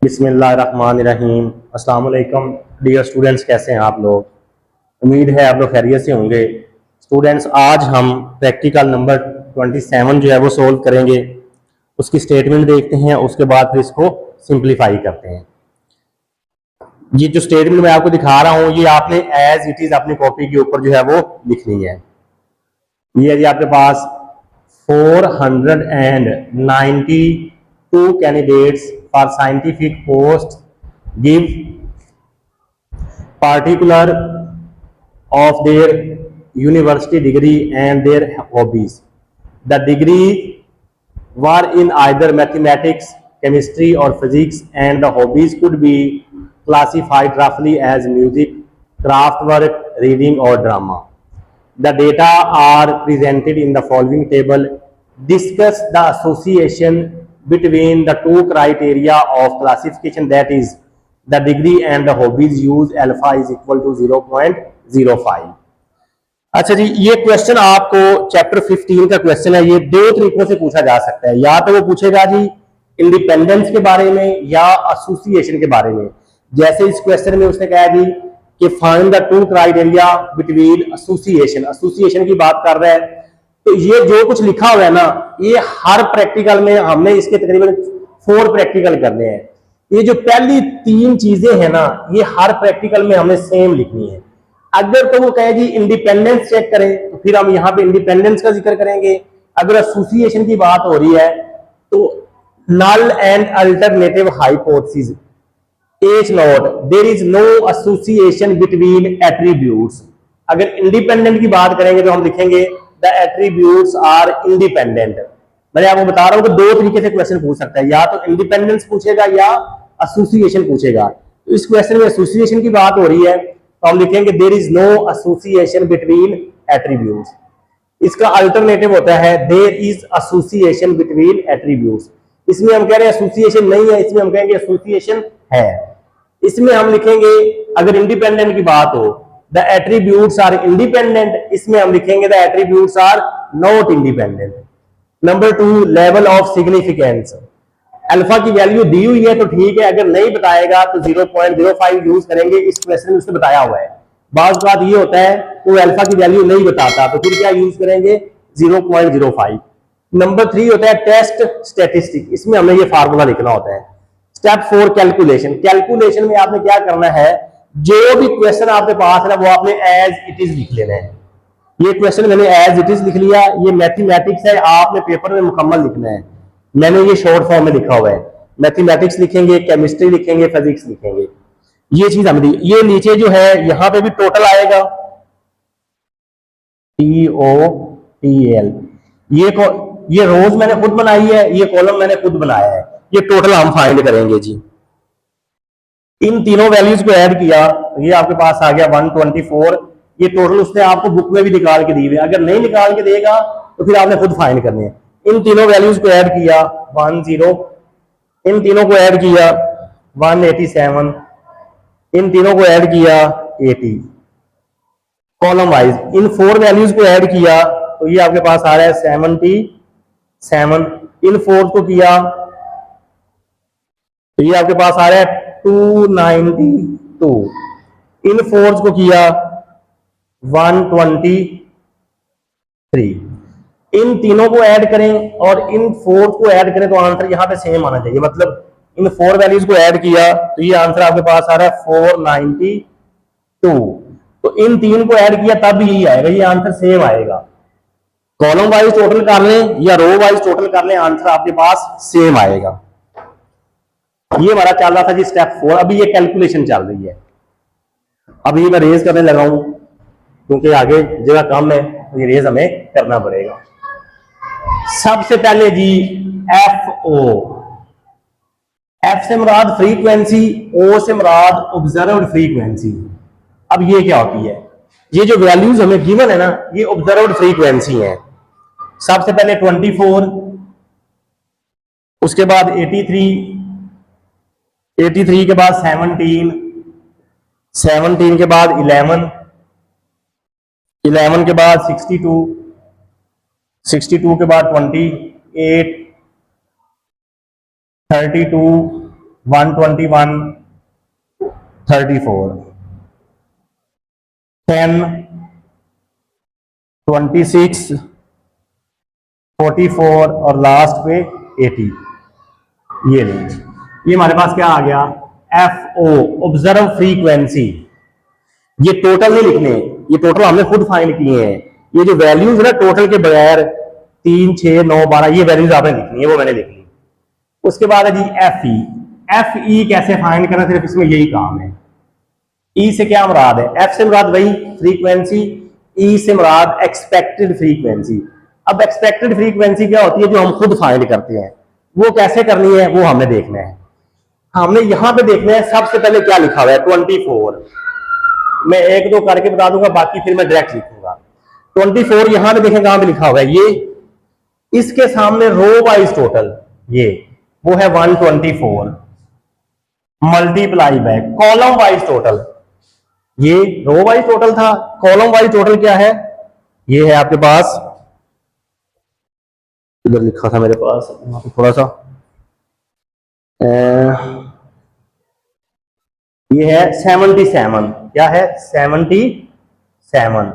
बिस्मिल्लाहिर्रहमानिर्रहीम। अस्सलाम वालेकुम डियर स्टूडेंट्स, कैसे हैं आप लोग? उम्मीद है आप लोग खैरियत से होंगे। स्टूडेंट्स, आज हम प्रैक्टिकल नंबर 27 जो है वो सोल्व करेंगे। उसकी स्टेटमेंट देखते हैं, उसके बाद फिर इसको सिंप्लीफाई करते हैं। ये जो स्टेटमेंट मैं आपको दिखा रहा हूँ, ये आपने एज इट इज अपनी कॉपी के ऊपर जो है वो लिखनी है। ये है जी आपके पास 492 candidates for scientific post give particular of their university degree and their hobbies. The degree were in either mathematics, chemistry or physics, and the hobbies could be classified roughly as music, craft work, reading or drama. The data are presented in the following table. Discuss the association between the two criteria of classification, that is the degree and the hobbies. Use alpha is equal to 0.05. अच्छा जी, ये question आपको chapter 15 का question है। ये दो तरीकों से पूछा जा सकता है। या तो वो पूछेगा जी इंडिपेंडेंस के बारे में या एसोसिएशन के बारे में। जैसे इस क्वेश्चन में उसने कहा जी कि find the two criteria between association. Association की बात कर रहा है, तो ये जो कुछ लिखा हुआ है ना, ये हर प्रैक्टिकल में हमने इसके तकरीबन 4 प्रैक्टिकल करने हैं। ये जो पहली 3 चीजें हैं ना, ये हर प्रैक्टिकल में हमने सेम लिखनी है। अगर तो वो कहे जी इंडिपेंडेंस चेक करें, तो फिर हम यहाँ पे इंडिपेंडेंस का जिक्र करेंगे। अगर एसोसिएशन की बात हो रही है तो null and alternative hypothesis. H naught, there is no association between attributes. अगर इंडिपेंडेंट की बात करेंगे तो हम लिखेंगे द एट्रीब्यूट्स आर इंडिपेंडेंट। मैंने आपको बता रहा हूं कि दो तरीके से क्वेश्चन पूछ सकता है, या तो इंडिपेंडेंस पूछेगा या एसोसिएशन पूछेगा। तो इस क्वेश्चन में एसोसिएशन की बात हो रही है तो हम लिखेंगे there is no association between attributes. इसका अल्टरनेटिव होता है there is association between attributes. इसमें हम कह रहे हैं एसोसिएशन नहीं है, इसमें हम कहेंगे एसोसिएशन है। इसमें हम लिखेंगे अगर इंडिपेंडेंट की बात हो द एट्रीब्यूट्स आर इंडिपेंडेंट, इसमें हम लिखेंगे the attributes are not independent. Number 2, level of significance. Alpha की वैल्यू दी हुई है तो ठीक है, अगर नहीं बताएगा तो 0.05 यूज करेंगे। इस क्वेश्चन में उसने बताया हुआ है। बात ये होता है वो अल्फा की वैल्यू नहीं बताता तो फिर क्या यूज करेंगे, 0.05। नंबर 3 होता है टेस्ट स्टैटिस्टिक। इसमें हमें ये फार्मूला लिखना होता है। Step 4, calculation. कैलकुलेशन में आपने क्या करना है, जो भी क्वेश्चन आपके पास है ना वो आपने एज इट इज लिख लेना है। ये क्वेश्चन मैंने एज इट इज लिख लिया। ये मैथमेटिक्स है, आपने पेपर में मुकम्मल लिखना है। मैंने ये शॉर्ट फॉर्म में लिखा हुआ है। मैथमेटिक्स लिखेंगे, केमिस्ट्री लिखेंगे, फिजिक्स लिखेंगे। ये चीज हमें ये नीचे जो है यहां पे भी टोटल आएगा TOTL। ये रोज मैंने खुद बनाई है, ये कॉलम मैंने खुद बनाया है। ये टोटल हम फाइंड करेंगे जी। इन तीनों वैल्यूज को ऐड किया तो ये आपके पास आ गया 124। ये टोटल उसने आपको बुक में भी निकाल के दी हुई है। अगर नहीं निकाल के देगा तो फिर आपने खुद फाइंड करने हैं। इन तीनों वैल्यूज को ऐड किया 10, इन तीनों को ऐड किया 187, इन तीनों को ऐड किया 80। कॉलम वाइज इन 4 वैल्यूज को ऐड किया तो ये आपके पास आ रहा है 77। इन 4 को किया तो ये आपके पास आ रहा है 292। इन 4 को किया 123। इन तीनों को ऐड करें और इन 4 को ऐड करें तो आंसर यहां पे सेम आना चाहिए। मतलब इन 4 वैल्यूज को ऐड किया तो ये आंसर आपके पास आ रहा है 492। तो इन 3 को ऐड किया तब यही आएगा, ये आंसर सेम आएगा। कॉलम वाइज टोटल कर लें या रो वाइज टोटल कर लें, आंसर आपके पास सेम आएगा। ये हमारा चल रहा था जी स्टेप 4। अभी ये कैलकुलेशन चल रही है। अब ये मैं रेज करने लगा हूं क्योंकि आगे जगह कम है तो ये रेज हमें करना पड़ेगा। सबसे पहले जी FO। F से मुराद फ्रीक्वेंसी, O से मुराद ऑब्जर्व्ड फ्रीक्वेंसी। अब ये क्या होती है, ये जो वैल्यूज हमें गिवन है ना, ये ऑब्जर्व्ड फ्रीक्वेंसी है। सबसे पहले 24, उसके बाद 83 के बाद 17 के बाद 11 के बाद 62 के बाद 28, 32, 121 34 10 26 44 और लास्ट पे 80। ये रेंज, ये हमारे पास क्या आ गया, एफ ओ ऑब्जर्व फ्रीक्वेंसी। ये टोटल नहीं लिखने, ये टोटल हमने खुद फाइंड किए हैं। ये जो वैल्यूज है ना टोटल के बगैर 3 6 9 12 ये वैल्यूज आपने लिखनी है, वो मैंने लिख ली। उसके बाद है जी एफ ई। एफ ई कैसे फाइंड करना, सिर्फ इसमें यही काम है। ई से क्या मुराद है, एफ से मुराद वही फ्रीक्वेंसी, ई से मुराद एक्सपेक्टेड फ्रीक्वेंसी। अब एक्सपेक्टेड फ्रीक्वेंसी क्या होती है, जो हम खुद फाइंड करते हैं, वो कैसे करनी है वो हमने देखना है। हमने यहां पे देखना है सबसे पहले क्या लिखा हुआ है 24। मैं एक दो करके बता दूंगा, बाकी फिर मैं डायरेक्ट लिखूंगा। 24 यहां पे देखें कहां पे लिखा हुआ है, ये इसके सामने रो वाइज टोटल, ये वो है 124 multiply by column wise total. ये रो वाइज टोटल था, कॉलम वाइज टोटल क्या है, ये है आपके पास, इधर लिखा था मेरे पास, वहां पे थोड़ा सा ये है 77। क्या है 77।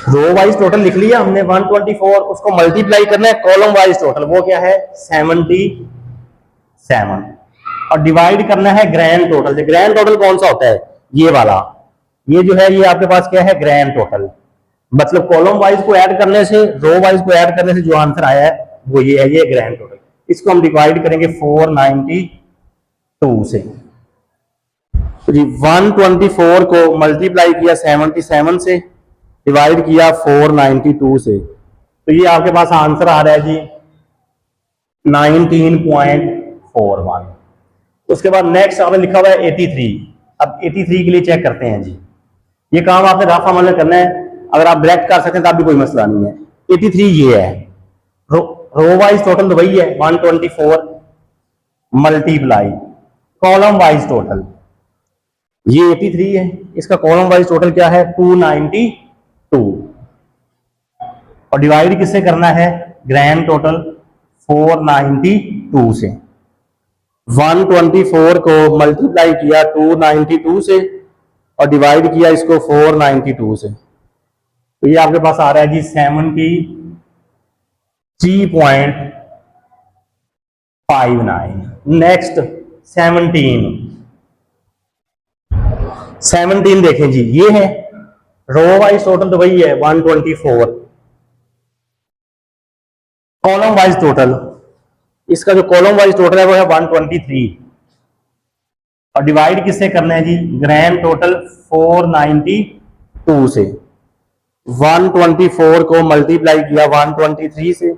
रो वाइज टोटल लिख लिया हमने 124, उसको मल्टीप्लाई करना है कॉलम वाइज टोटल, वो क्या है 77, और डिवाइड करना है ग्रैंड टोटल। ग्रैंड टोटल कौन सा होता है, ये वाला, ये जो है ये आपके पास क्या है ग्रैंड टोटल। मतलब कॉलम वाइज को ऐड करने से, रो वाइज को ऐड करने से जो आंसर आया है वो ये है, ये ग्रैंड टोटल। इसको हम डिवाइड करेंगे 492 से। तो जी 124 को मल्टीप्लाई किया 77 से, डिवाइड किया 492 से, तो ये आपके पास आंसर आ रहा है जी 19.41। उसके बाद नेक्स्ट आपने लिखा हुआ है 83। अब 83 के लिए चेक करते हैं जी, ये काम आपने रफ अमल में करना है, अगर आप डायरेक्ट कर सकते हैं तब भी कोई मसला नहीं है। 83 ये है, रो वाइज टोटल तो वही है 124 मल्टीप्लाई कॉलम वाइज टोटल, ये 83 है, इसका कॉलम वाइज टोटल क्या है 292, और डिवाइड किससे करना है ग्रैंड टोटल 492 से। 124 को मल्टीप्लाई किया 292 से और डिवाइड किया इसको 492 से, तो ये आपके पास आ रहा है जी 73.59। नेक्स्ट 17 देखें जी, ये है रो वाइज टोटल तो वही है 124, कॉलम वाइज टोटल, इसका जो कॉलम वाइज टोटल है वो है 123, और डिवाइड किससे करना है जी ग्रैंड टोटल 492 से। 124 को मल्टीप्लाई किया 123 से,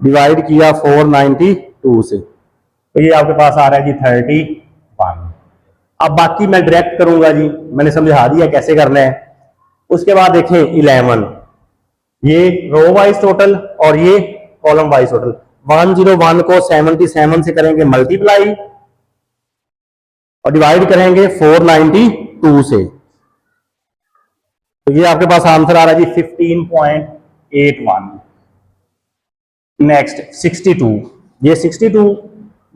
डिवाइड किया 492 से, तो ये आपके पास आ रहा है जी 31। अब बाकी मैं डायरेक्ट करूंगा जी, मैंने समझा दिया कैसे करना है। उसके बाद देखें 11, ये रो वाइज टोटल और ये कॉलम वाइज टोटल। 101 को 77 से करेंगे मल्टीप्लाई और डिवाइड करेंगे 492 से, तो ये आपके पास आंसर आ रहा है जी 15.81। नेक्स्ट 62, ये 62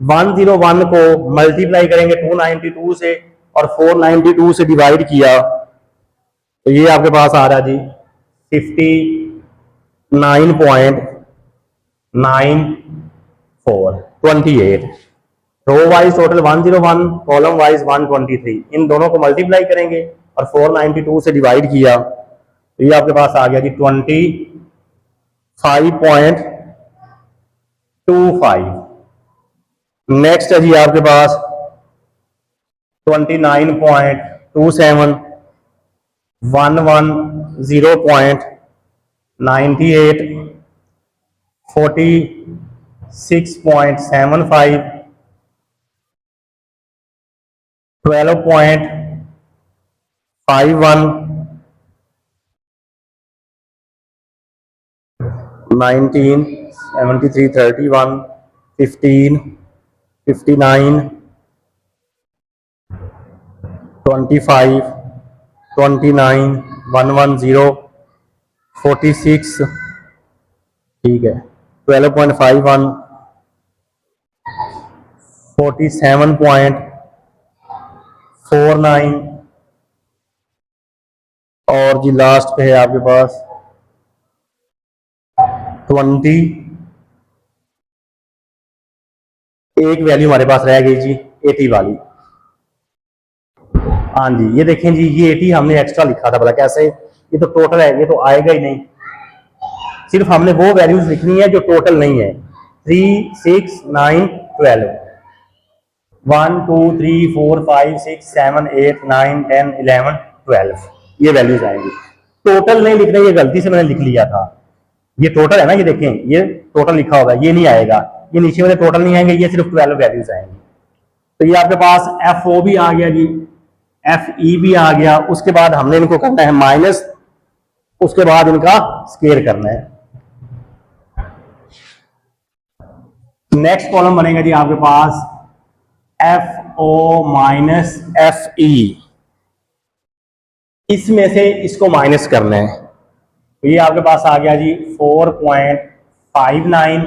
101 को मल्टीप्लाई करेंगे 292 से और 492 से डिवाइड किया, तो ये आपके पास आ रहा है जी 59.9428। Row wise total 101, column wise 123, इन दोनों को मल्टीप्लाई करेंगे और 492 से डिवाइड किया, तो ये आपके पास आ गया जी 25.25। नेक्स्ट है जी आपके पास 29.27, 110.98, 46.75, 12.51, 19, 73, 31, 15, 59, 25, 29, 110, 46, ठीक है 12.51, 47.49 और जी लास्ट पे है आपके पास 20। एक वैल्यू हमारे पास रह गई जी 80 वाली। हाँ जी, ये देखें जी, ये 80 हमने एक्स्ट्रा लिखा था, बोला कैसे, ये तो टोटल है, ये तो आएगा ही नहीं। सिर्फ हमने वो वैल्यूज लिखनी है जो टोटल नहीं है। 3, 6, 9, 12, 1, 2, 3, 4, 5, 6, 7, 8, 9, 10, 11, 12, ये वैल्यूज आएंगी। टोटल नहीं लिखना, ये गलती से मैंने लिख लिया था। ये टोटल है ना, ये देखें, ये टोटल लिखा होगा, ये नहीं आएगा, ये नीचे वाले टोटल नहीं आएंगे, ये सिर्फ 12 वैल्यूज आएंगी। तो ये आपके पास FO भी आ गया जी, FE भी आ गया। उसके बाद हमने इनको करना है माइनस, उसके बाद इनका स्क्वायर करना है। नेक्स्ट कॉलम बनेगा जी आपके पास FO माइनस FE, इसमें से इसको माइनस करना है। तो ये आपके पास आ गया जी 4.59,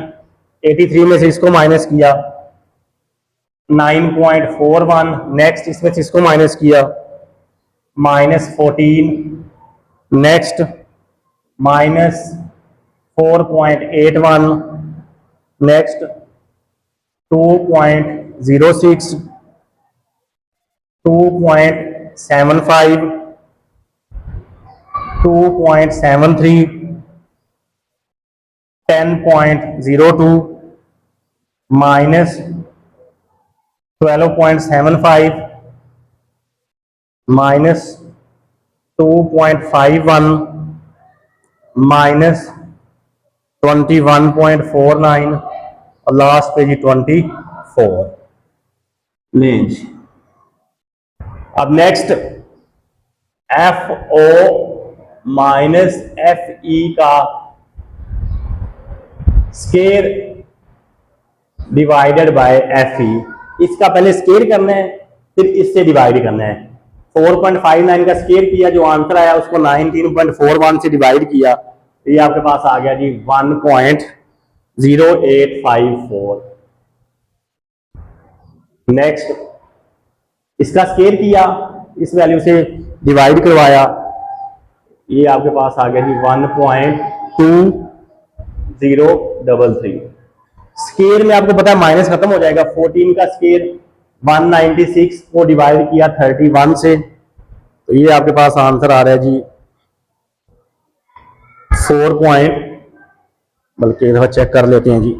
83 में से इसको माइनस किया, 9.41, नेक्स्ट इसमें से इसको माइनस किया, -14, next -4.81, next 2.06, 2.75, 2.73, 10.02, minus 12.75, minus 2.51, minus 21.49 और लास्ट पे जी 24 लेंज। अब नेक्स्ट FO माइनस FE का स्केयर डिवाइडेड बाय FE, इसका पहले स्केयर करना है, फिर इससे डिवाइड करना है। 4.59 का स्केयर किया, जो आंसर आया उसको 19.41 से डिवाइड किया, तो ये आपके पास आ गया जी 1.0854। नेक्स्ट इसका स्केयर किया, इस वैल्यू से डिवाइड करवाया, ये आपके पास आ गया जी 1.2033। स्केयर में आपको पता है माइनस खत्म हो जाएगा। 14 का स्केयर 196 को डिवाइड किया 31 से, तो ये आपके पास आंसर आ रहा है जी 4 बल्कि एक दफा चेक कर लेते हैं जी।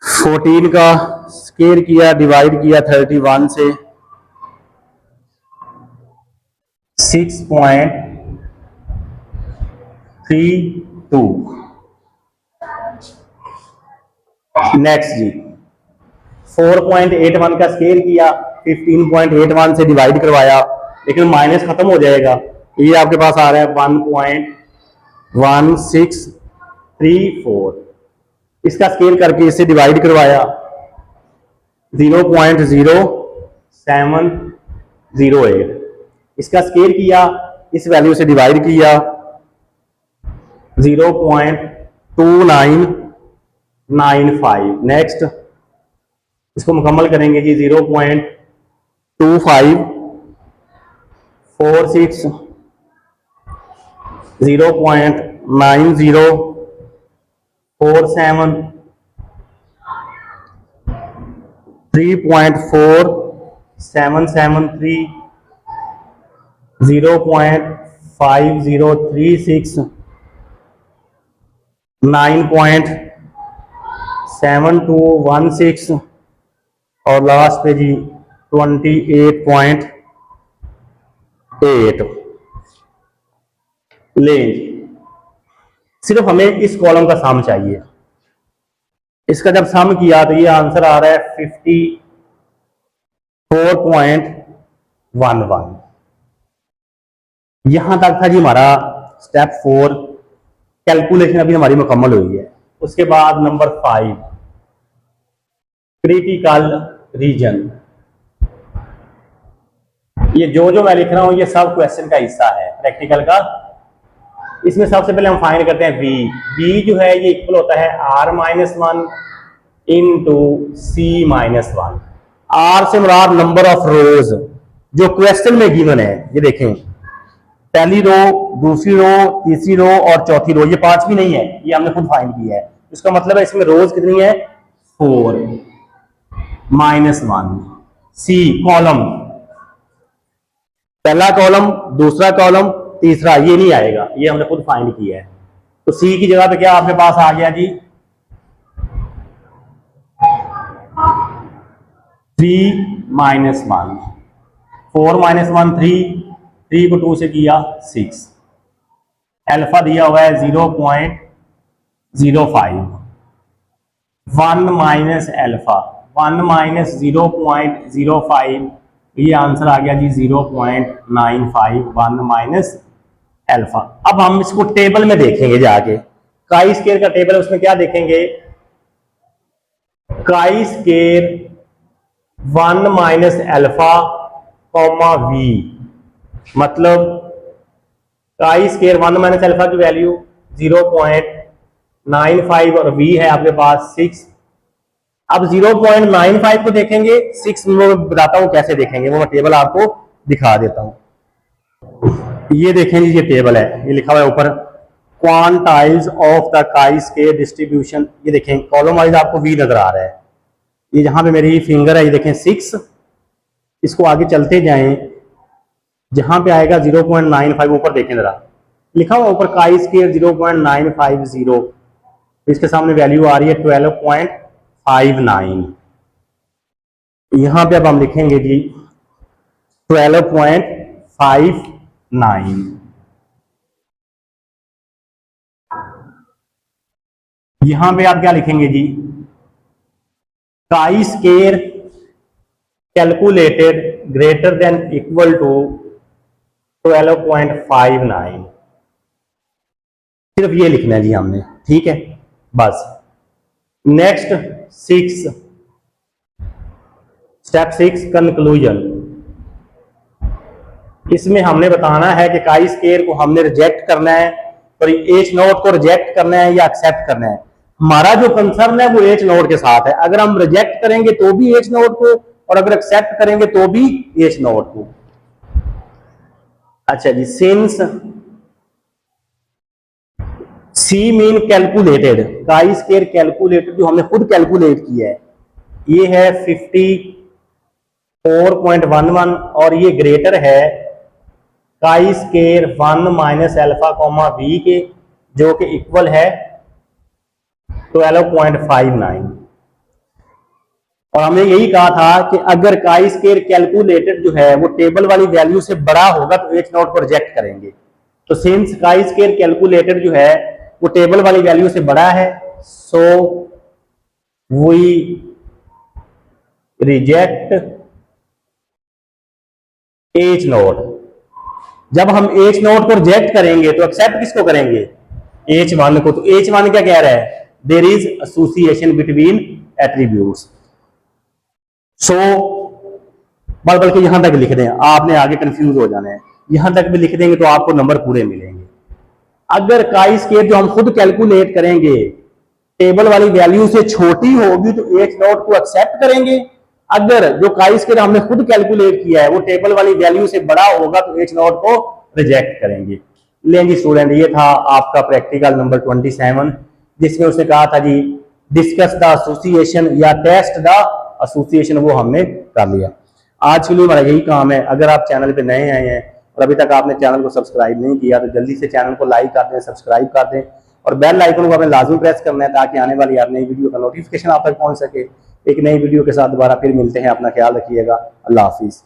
14 का स्केयर किया, डिवाइड किया 31 से, 6.32। नेक्स्ट जी 4.81 का स्केयर किया, 15.81 से डिवाइड करवाया, लेकिन माइनस खत्म हो जाएगा, ये आपके पास आ रहा है 1.1634। इसका स्केयर करके इससे डिवाइड करवाया, 0.0708। इसका स्केयर किया, इस वैल्यू से डिवाइड किया, 0.2995। नेक्स्ट इसको मुकम्मल करेंगे जी, 0.2546, 0.9047, 3.4773, 0.5036, 9.7216 और लास्ट पे जी 28.8 लेंज। सिर्फ हमें इस कॉलम का सम चाहिए। इसका जब सम किया तो ये आंसर आ रहा है 54.11। यहां तक था जी हमारा स्टेप 4, कैलकुलेशन अभी हमारी मुकम्मल हुई है। उसके बाद नंबर 5, क्रिटिकल रीजन। ये जो मैं लिख रहा हूं ये सब क्वेश्चन का हिस्सा है प्रैक्टिकल का। इसमें सबसे पहले हम फाइंड करते हैं v जो है ये इक्वल होता है r-1 into C minus one. R से मुराद नंबर ऑफ रोज जो क्वेश्चन में गिवन है। ये देखें, पहली रो, दूसरी रो, तीसरी रो और चौथी रो, ये पांचवी नहीं है, ये हमने खुद फाइंड किया है। इसका मतलब है इसमें रोज कितनी है, 4 माइनस 1। सी कॉलम, पहला कॉलम, दूसरा कॉलम, तीसरा, ये नहीं आएगा, ये हमने खुद फाइंड किया है। तो सी की जगह पे क्या आपके पास आ गया जी, 3 माइनस 1। 4 माइनस 1 3 को 2 से किया 6। अल्फा दिया हुआ है 0.05। 1 माइनस अल्फा, 1 माइनस 0.05, ये आंसर आ गया जी 0.95। 1 माइनस अल्फा। अब हम इसको टेबल में देखेंगे जाके, काई स्केयर का टेबल है, उसमें क्या देखेंगे, chi square 1 minus alpha comma V, मतलब काई स्केयर 1 माइनस अल्फा की वैल्यू 0.95 और वी है आपके पास 6। अब 0.95 को देखेंगे, 6 में मैं बताता हूं कैसे देखेंगे, वो मैं टेबल आपको दिखा देता हूं। ये देखें जी, ये टेबल है, ये लिखा हुआ है ऊपर, क्वांटाइल्स ऑफ द काई स्केयर डिस्ट्रीब्यूशन। ये देखें कॉलम वाइज आपको वी नजर आ रहा है, ये जहां पे मेरी फिंगर है, ये देखें 6। इसको आगे चलते जाएं, जहां पे आएगा 0.95, ऊपर देखें जरा, लिखा हुआ ऊपर काई स्केयर 0.950, इसके सामने वैल्यू आ रही है 12.59। यहां पे अब हम लिखेंगे जी 12.59। यहां पे आप क्या लिखेंगे जी, chi square calculated greater than equal to 12.59। सिर्फ ये लिखना है जी हमने, ठीक है बस। Next 6, step 6 conclusion. इसमें हमने बताना है कि काई स्केयर को हमने रिजेक्ट करना है, और एच नोट को रिजेक्ट करना है या एक्सेप्ट करना है। हमारा जो कंसर्न है वो एच नोट के साथ है, अगर हम रिजेक्ट करेंगे तो भी एच नोट को, और अगर एक्सेप्ट करेंगे तो भी एच नोट को। अच्छा जी, सिंस सी मीन कैलकुलेटेड, काई स्केयर कैलकुलेटेड जो हमने खुद कैलकुलेट किया है, ये है 54.11 और ये ग्रेटर है chi square 1 minus alpha comma V के, जो कि इक्वल है 12.59। और हमने यही कहा था कि अगर काई स्केयर कैलकुलेटेड जो है वो टेबल वाली वैल्यू से बड़ा होगा तो एच नोट को रिजेक्ट करेंगे। तो सिंस काई स्केयर कैलकुलेटेड जो है वो टेबल वाली वैल्यू से बड़ा है, so we reject H naught. जब हम एच नोट को रिजेक्ट करेंगे तो एक्सेप्ट किसको करेंगे, एच वन को। तो एच वन क्या कह रहा है, there is association between attributes. So बल्कि यहां तक लिख दें, आपने आगे कंफ्यूज हो जाना है, यहां तक भी लिख देंगे तो आपको नंबर पूरे मिलेंगे। अगर काई स्केयर जो हम खुद कैलकुलेट करेंगे टेबल वाली वैल्यू से छोटी होगी तो एच नोट को एक्सेप्ट करेंगे, अगर जो काई स्केयर हमने खुद कैलकुलेट किया है वो टेबल वाली वैल्यू से बड़ा होगा तो एच नोट को रिजेक्ट करेंगे। लेंगे स्टूडेंट, ये था आपका प्रैक्टिकल नंबर 27, जिसमें उसने कहा था जी डिस्कस द एसोसिएशन या टेस्ट द एसोसिएशन, वो हमने कर लिया। आज के लिए हमारा यही काम है। अगर आप चैनल पे नए आए हैं और अभी तक आपने चैनल को सब्सक्राइब नहीं किया तो जल्दी से चैनल को लाइक कर दें, सब्सक्राइब कर दें, और बेल आइकन को आपने लाजमी प्रेस करना है ताकि आने वाली हर नई वीडियो का नोटिफिकेशन आप तक पहुंच सके। एक नई वीडियो के साथ दोबारा फिर मिलते हैं, अपना ख्याल रखिएगा, अल्लाह हाफिज।